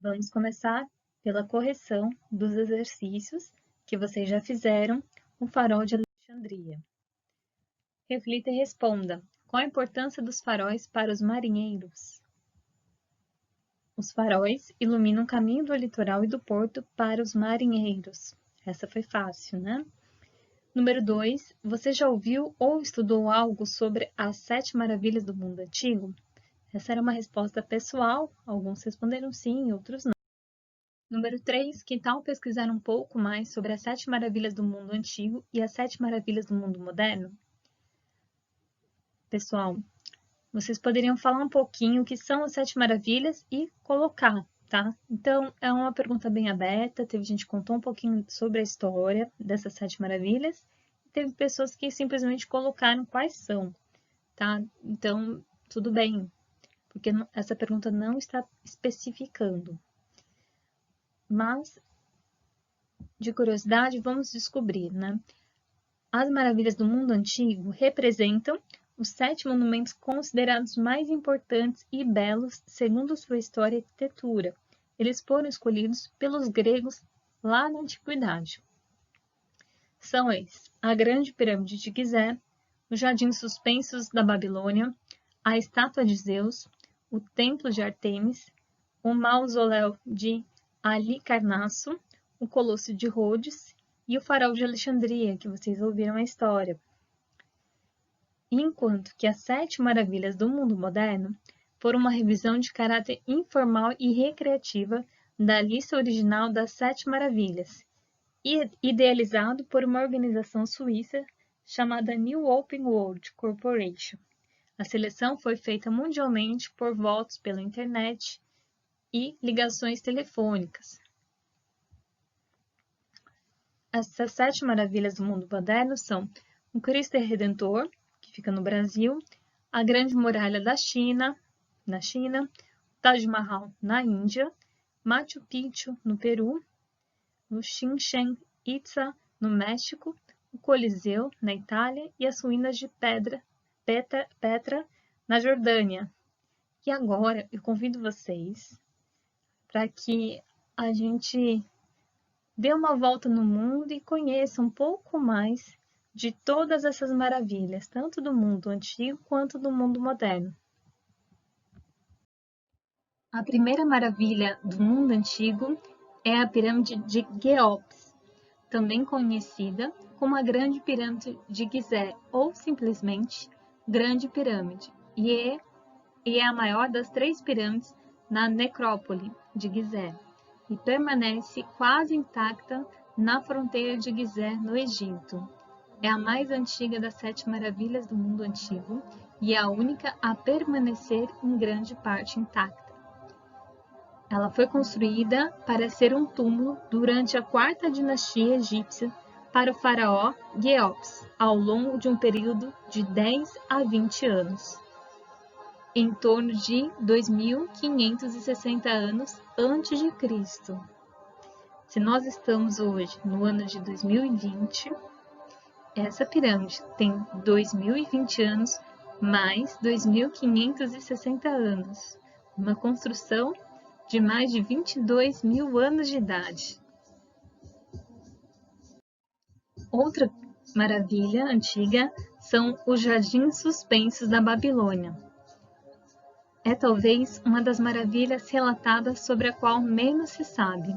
Vamos começar pela correção dos exercícios que vocês já fizeram no Farol de Alexandria. Reflita e responda: qual a importância dos faróis para os marinheiros? Os faróis iluminam o caminho do litoral e do porto para os marinheiros. Essa foi fácil, né? Número 2. Você já ouviu ou estudou algo sobre as 7 maravilhas do mundo antigo? Essa era uma resposta pessoal, alguns responderam sim, outros não. Número 3. Que tal pesquisar um pouco mais sobre as 7 maravilhas do mundo antigo e as 7 maravilhas do mundo moderno? Pessoal, vocês poderiam falar um pouquinho o que são as 7 maravilhas e colocar, tá? Então, é uma pergunta bem aberta, teve gente que contou um pouquinho sobre a história dessas 7 maravilhas, e teve pessoas que simplesmente colocaram quais são, tá? Então, tudo bem, porque essa pergunta não está especificando. Mas, de curiosidade, vamos descobrir, né? As maravilhas do mundo antigo representam os 7 monumentos considerados mais importantes e belos segundo sua história e arquitetura. Eles foram escolhidos pelos gregos lá na antiguidade. São eles: a Grande Pirâmide de Gizé, os Jardins Suspensos da Babilônia, a Estátua de Zeus, o Templo de Ártemis, o Mausoléu de Halicarnasso, o Colosso de Rhodes e o Farol de Alexandria, que vocês ouviram a história. Enquanto que as 7 maravilhas do mundo moderno foram uma revisão de caráter informal e recreativa da lista original das 7 maravilhas, idealizado por uma organização suíça chamada New Open World Corporation. A seleção foi feita mundialmente por votos pela internet e ligações telefônicas. Essas 7 maravilhas do mundo moderno são o Cristo Redentor, que fica no Brasil, a Grande Muralha da China, na China, Taj Mahal, na Índia, Machu Picchu, no Peru, o Chichén Itzá, no México, o Coliseu, na Itália, e as ruínas de Petra, na Jordânia. E agora eu convido vocês para que a gente dê uma volta no mundo e conheça um pouco mais de todas essas maravilhas, tanto do mundo antigo quanto do mundo moderno. A primeira maravilha do mundo antigo é a Pirâmide de Quéops, também conhecida como a Grande Pirâmide de Gizé, ou simplesmente Grande Pirâmide, e é a maior das 3 pirâmides na necrópole de Gizé, e permanece quase intacta na fronteira de Gizé, no Egito. É a mais antiga das 7 maravilhas do mundo antigo e é a única a permanecer em grande parte intacta. Ela foi construída para ser um túmulo durante a 4ª dinastia egípcia para o faraó Quéops, ao longo de um período de 10 a 20 anos. Em torno de 2.560 anos antes de Cristo. Se nós estamos hoje no ano de 2020, essa pirâmide tem 2.020 anos mais 2.560 anos, uma construção de mais de 22.000 anos de idade. Outra maravilha antiga são os Jardins Suspensos da Babilônia. É talvez uma das maravilhas relatadas sobre a qual menos se sabe.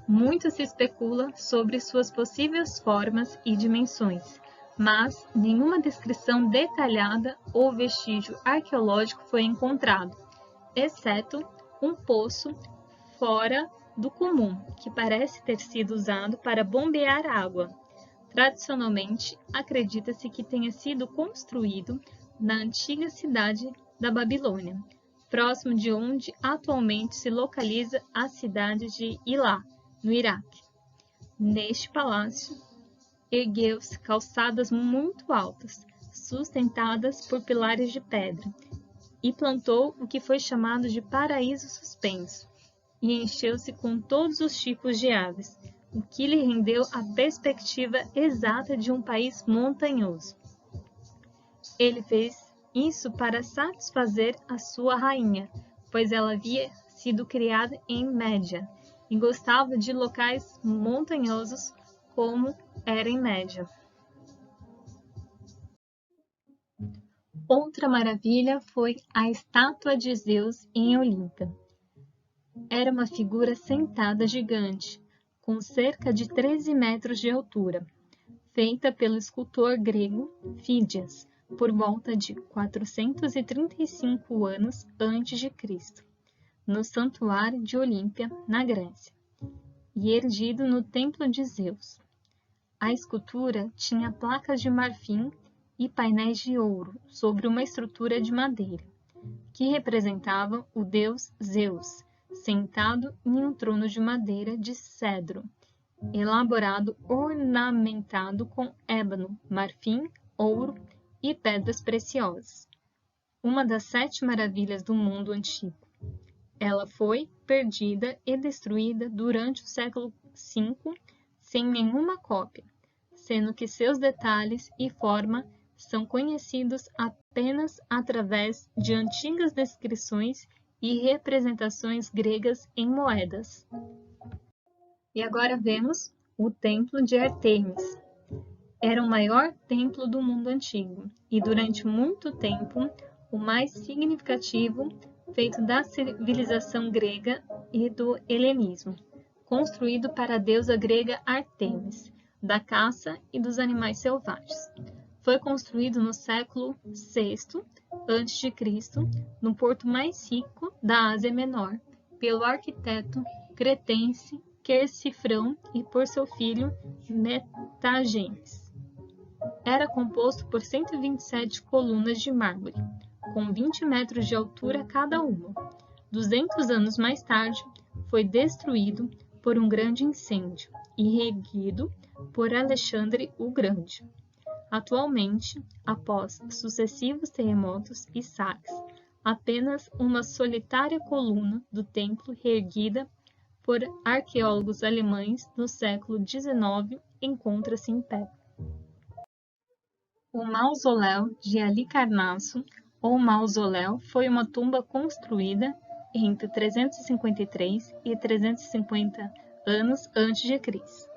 Muito se especula sobre suas possíveis formas e dimensões, mas nenhuma descrição detalhada ou vestígio arqueológico foi encontrado, exceto um poço fora do comum, que parece ter sido usado para bombear água. Tradicionalmente, acredita-se que tenha sido construído na antiga cidade da Babilônia, próximo de onde atualmente se localiza a cidade de Ilá, no Iraque. Neste palácio, ergueu-se calçadas muito altas, sustentadas por pilares de pedra, e plantou o que foi chamado de paraíso suspenso, e encheu-se com todos os tipos de aves, o que lhe rendeu a perspectiva exata de um país montanhoso. Ele fez isso para satisfazer a sua rainha, pois ela havia sido criada em Média e gostava de locais montanhosos como era em Média. Outra maravilha foi a estátua de Zeus em Olímpia. Era uma figura sentada gigante, com cerca de 13 metros de altura, feita pelo escultor grego Fídias, por volta de 435 anos antes de Cristo, no Santuário de Olímpia, na Grécia, e erigido no Templo de Zeus. A escultura tinha placas de marfim e painéis de ouro sobre uma estrutura de madeira, que representavam o deus Zeus, sentado em um trono de madeira de cedro, elaborado ornamentado com ébano, marfim, ouro e pedras preciosas. Uma das 7 maravilhas do mundo antigo. Ela foi perdida e destruída durante o século V sem nenhuma cópia, sendo que seus detalhes e forma são conhecidos apenas através de antigas descrições e representações gregas em moedas. E agora vemos o Templo de Ártemis. Era o maior templo do mundo antigo e durante muito tempo o mais significativo feito da civilização grega e do helenismo, construído para a deusa grega Ártemis, da caça e dos animais selvagens. Foi construído no século VI a.C., no porto mais rico da Ásia Menor, pelo arquiteto cretense Quercifrão e por seu filho Metagenes. Era composto por 127 colunas de mármore, com 20 metros de altura cada uma. 200 anos mais tarde, foi destruído por um grande incêndio e reerguido por Alexandre o Grande. Atualmente, após sucessivos terremotos e saques, apenas uma solitária coluna do templo reerguida por arqueólogos alemães no século XIX encontra-se em pé. O Mausoléu de Halicarnasso, ou Mausoléu, foi uma tumba construída entre 353 e 350 anos antes de Cristo,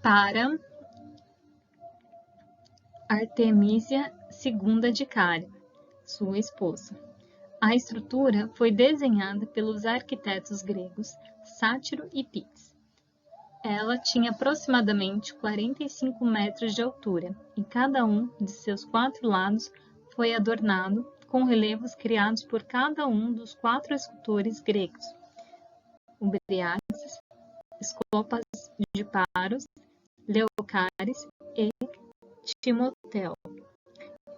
para Artemísia II de Cária, sua esposa. A estrutura foi desenhada pelos arquitetos gregos Sátiro e Pix. Ela tinha aproximadamente 45 metros de altura e cada um de seus 4 lados foi adornado com relevos criados por cada um dos 4 escultores gregos: Briareos, Escopas de Paros, Leocares e Timoteu.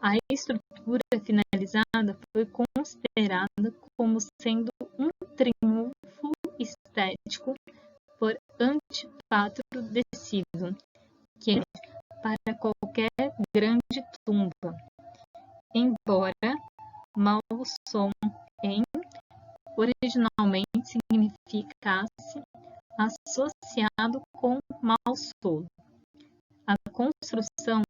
A estrutura finalizada foi considerada como sendo um triunfo estético por Antípatro de Sidon, que é para qualquer grande tumba, embora Malsom em originalmente significasse associado com Malsolo. A construção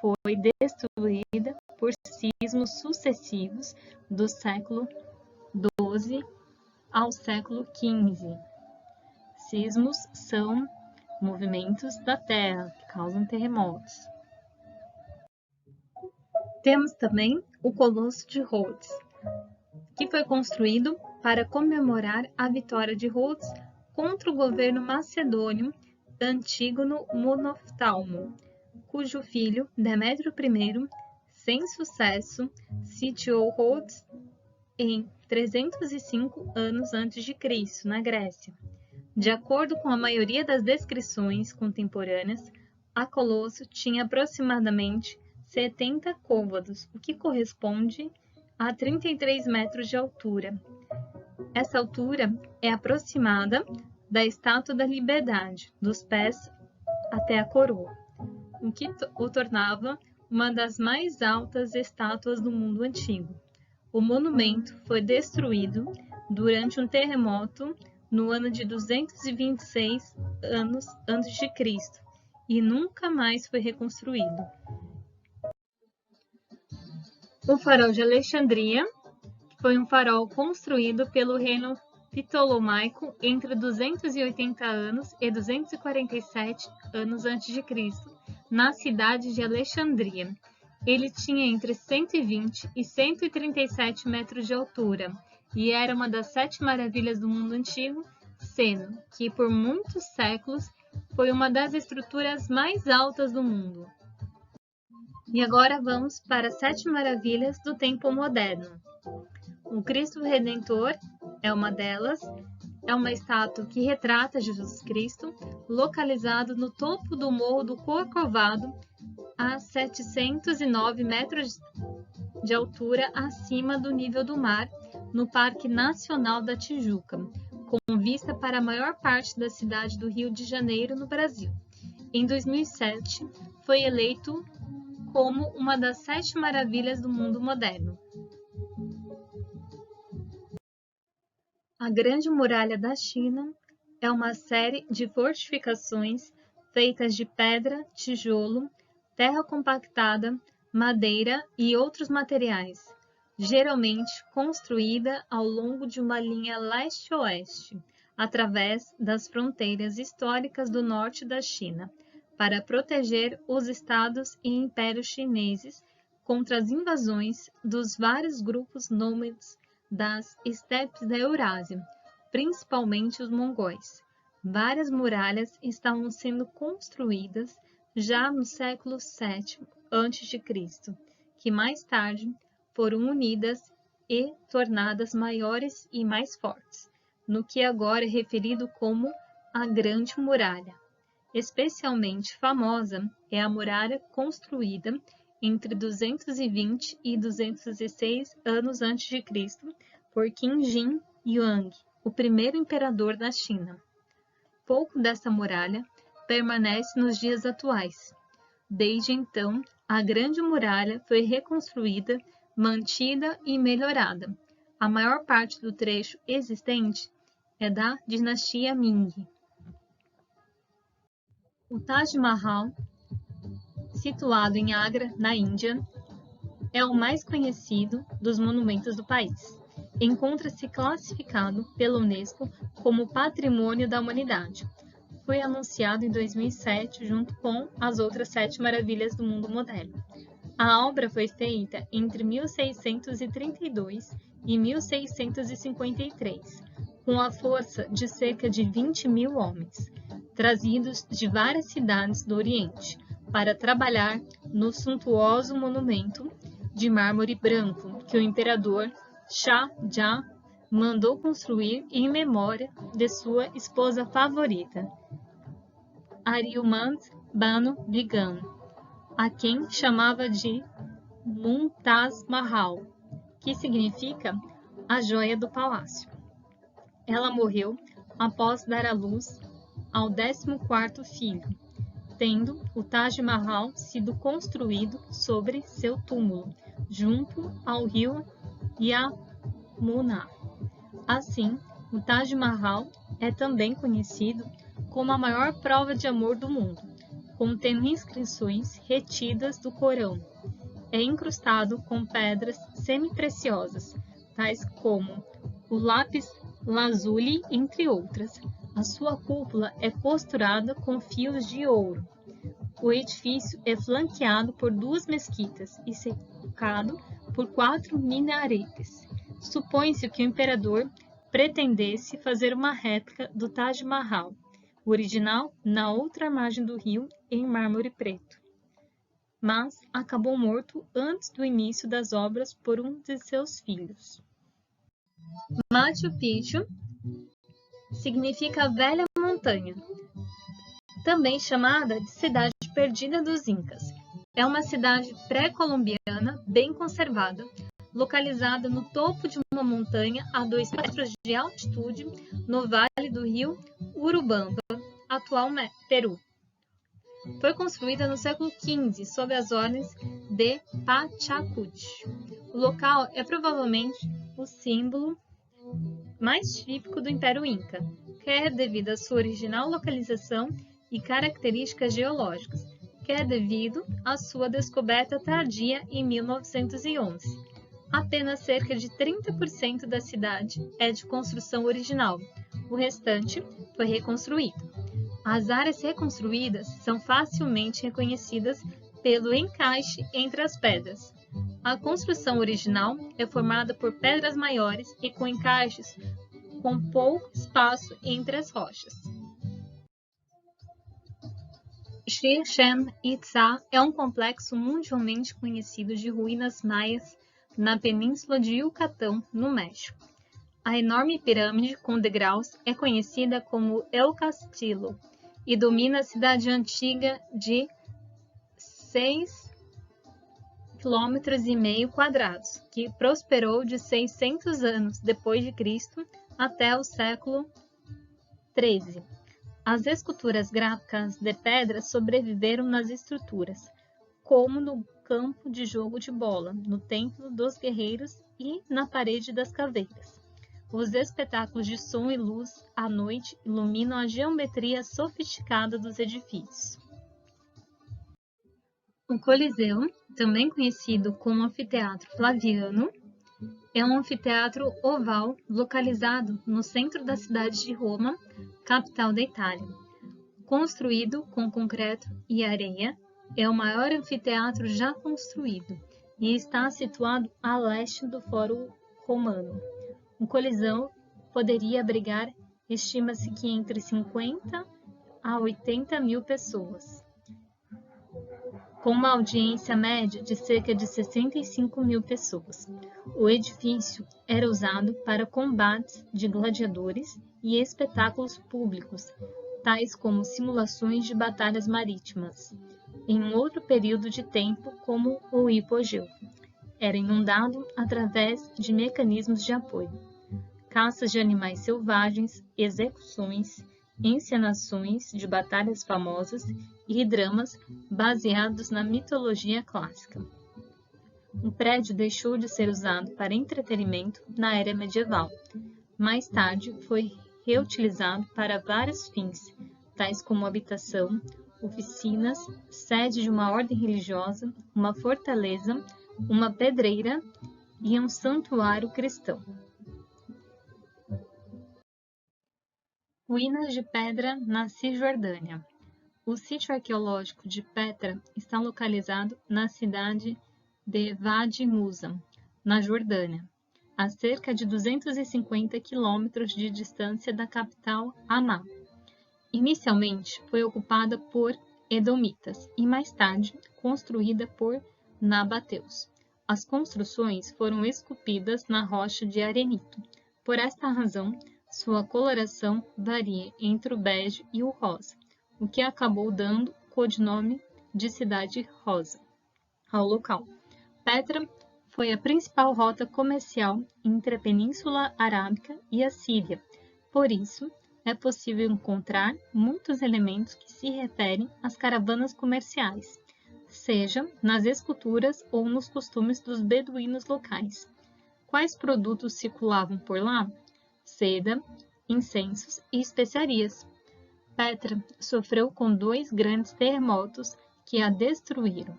foi destruída por sismos sucessivos do século XII ao século XV. Sismos são movimentos da Terra que causam terremotos. Temos também o Colosso de Rhodes, que foi construído para comemorar a vitória de Rhodes contra o governo macedônio Antígono Monoftalmo, cujo filho, Demétrio I, sem sucesso, sitiou Rhodes em 305 anos antes de Cristo, na Grécia. De acordo com a maioria das descrições contemporâneas, a Colosso tinha aproximadamente 70 côvados, o que corresponde a 33 metros de altura. Essa altura é aproximada da Estátua da Liberdade, dos pés até a coroa, o que o tornava uma das mais altas estátuas do mundo antigo. O monumento foi destruído durante um terremoto no ano de 226 anos antes de Cristo e nunca mais foi reconstruído. O Farol de Alexandria foi um farol construído pelo reino Ptolomaico entre 280 anos e 247 anos a.C., na cidade de Alexandria. Ele tinha entre 120 e 137 metros de altura e era uma das 7 maravilhas do mundo antigo, sendo que por muitos séculos foi uma das estruturas mais altas do mundo. E agora vamos para as 7 maravilhas do tempo moderno. O Cristo Redentor é uma delas. É uma estátua que retrata Jesus Cristo, localizado no topo do Morro do Corcovado, a 709 metros de altura acima do nível do mar, no Parque Nacional da Tijuca, com vista para a maior parte da cidade do Rio de Janeiro, no Brasil. Em 2007, foi eleito como uma das 7 maravilhas do mundo moderno. A Grande Muralha da China é uma série de fortificações feitas de pedra, tijolo, terra compactada, madeira e outros materiais, geralmente construída ao longo de uma linha leste-oeste, através das fronteiras históricas do norte da China, para proteger os estados e impérios chineses contra as invasões dos vários grupos nômades das estepes da Eurásia, principalmente os mongóis. Várias muralhas estavam sendo construídas já no século VII a.C., que mais tarde foram unidas e tornadas maiores e mais fortes, no que agora é referido como a Grande Muralha. Especialmente famosa é a muralha construída entre 220 e 206 anos a.C. por Qin Shi Huang, o primeiro imperador da China. Pouco dessa muralha permanece nos dias atuais. Desde então, a Grande Muralha foi reconstruída, mantida e melhorada. A maior parte do trecho existente é da dinastia Ming. O Taj Mahal, situado em Agra, na Índia, é o mais conhecido dos monumentos do país. Encontra-se classificado pela Unesco como Patrimônio da Humanidade. Foi anunciado em 2007 junto com as outras 7 maravilhas do mundo moderno. A obra foi feita entre 1632 e 1653, com a força de cerca de 20.000 homens, trazidos de várias cidades do Oriente, para trabalhar no suntuoso monumento de mármore branco que o imperador Shah Jahan mandou construir em memória de sua esposa favorita, Arjumand Banu Begum, a quem chamava de Mumtaz Mahal, que significa a joia do palácio. Ela morreu após dar à luz ao 14º filho, tendo o Taj Mahal sido construído sobre seu túmulo, junto ao rio Yamuna. Assim, o Taj Mahal é também conhecido como a maior prova de amor do mundo, contendo inscrições retidas do Corão. É incrustado com pedras semi-preciosas, tais como o lápis lazuli, entre outras. A sua cúpula é costurada com fios de ouro. O edifício é flanqueado por 2 mesquitas e cercado por 4 minaretes. Supõe-se que o imperador pretendesse fazer uma réplica do Taj Mahal, o original na outra margem do rio, em mármore preto, mas acabou morto antes do início das obras por um de seus filhos. Machu Picchu significa velha montanha, também chamada de cidade perdida dos Incas. É uma cidade pré-colombiana bem conservada, localizada no topo de uma montanha a 2 metros de altitude, no vale do rio Urubamba, atual Peru. Foi construída no século XV sob as ordens de Pachacuti. O local é provavelmente o símbolo mais típico do Império Inca, quer devido à sua original localização e características geológicas, quer devido à sua descoberta tardia em 1911. apenas cerca de 30% da cidade é de construção original, o restante foi reconstruído. As áreas reconstruídas são facilmente reconhecidas pelo encaixe entre as pedras. A construção original é formada por pedras maiores e com encaixes com pouco espaço entre as rochas. Chichén Itzá é um complexo mundialmente conhecido de ruínas maias na península de Yucatán, no México. A enorme pirâmide com degraus é conhecida como El Castillo e domina a cidade antiga de 6,5 km, que prosperou de 600 anos depois de Cristo até o século XIII. As esculturas gráficas de pedra sobreviveram nas estruturas, como no campo de jogo de bola, no Templo dos Guerreiros e na Parede das Caveiras. Os espetáculos de som e luz à noite iluminam a geometria sofisticada dos edifícios. O Coliseu, também conhecido como Anfiteatro Flaviano, é um anfiteatro oval localizado no centro da cidade de Roma, capital da Itália. Construído com concreto e areia, é o maior anfiteatro já construído e está situado a leste do Fórum Romano. O Coliseu poderia abrigar, estima-se que entre 50 a 80 mil pessoas, com uma audiência média de cerca de 65 mil pessoas. O edifício era usado para combates de gladiadores e espetáculos públicos, tais como simulações de batalhas marítimas, em um outro período de tempo como o hipogeu. Era inundado através de mecanismos de apoio, caças de animais selvagens, execuções, encenações de batalhas famosas e dramas baseados na mitologia clássica. O prédio deixou de ser usado para entretenimento na era medieval. Mais tarde, foi reutilizado para vários fins, tais como habitação, oficinas, sede de uma ordem religiosa, uma fortaleza, uma pedreira e um santuário cristão. Ruínas de Pedra na Cisjordânia. O sítio arqueológico de Petra está localizado na cidade de Wadi Musa, na Jordânia, a cerca de 250 quilômetros de distância da capital Amá. Inicialmente foi ocupada por edomitas e mais tarde construída por nabateus. As construções foram esculpidas na rocha de arenito. Por esta razão, sua coloração varia entre o bege e o rosa, o que acabou dando o codinome de Cidade Rosa ao local. Petra foi a principal rota comercial entre a Península Arábica e a Síria. Por isso, é possível encontrar muitos elementos que se referem às caravanas comerciais, seja nas esculturas ou nos costumes dos beduínos locais. Quais produtos circulavam por lá? Seda, incensos e especiarias. Petra sofreu com 2 grandes terremotos que a destruíram,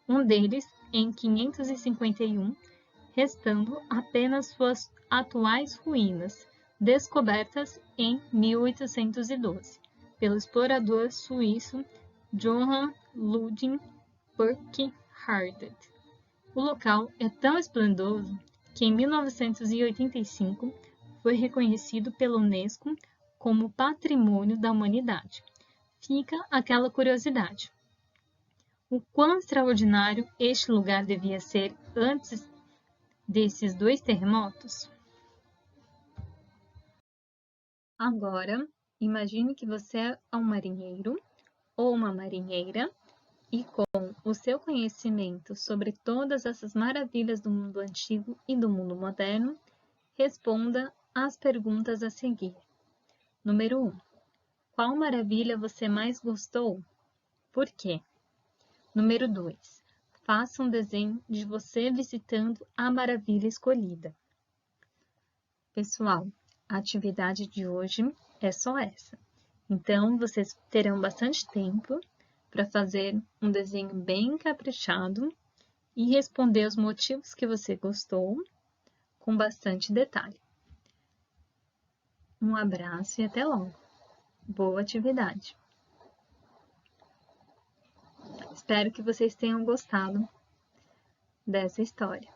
um deles em 551, restando apenas suas atuais ruínas, descobertas em 1812, pelo explorador suíço Johann Ludwig Burckhardt. O local é tão esplendoroso que em 1985 foi reconhecido pela Unesco como Patrimônio da Humanidade. Fica aquela curiosidade. O quão extraordinário este lugar devia ser antes desses 2 terremotos? Agora, imagine que você é um marinheiro ou uma marinheira e com o seu conhecimento sobre todas essas maravilhas do mundo antigo e do mundo moderno, responda às perguntas a seguir. Número 1. Qual maravilha você mais gostou? Por quê? Número 2. Faça um desenho de você visitando a maravilha escolhida. Pessoal, a atividade de hoje é só essa. Então, vocês terão bastante tempo para fazer um desenho bem caprichado e responder os motivos que você gostou com bastante detalhe. Um abraço e até logo. Boa atividade! Espero que vocês tenham gostado dessa história.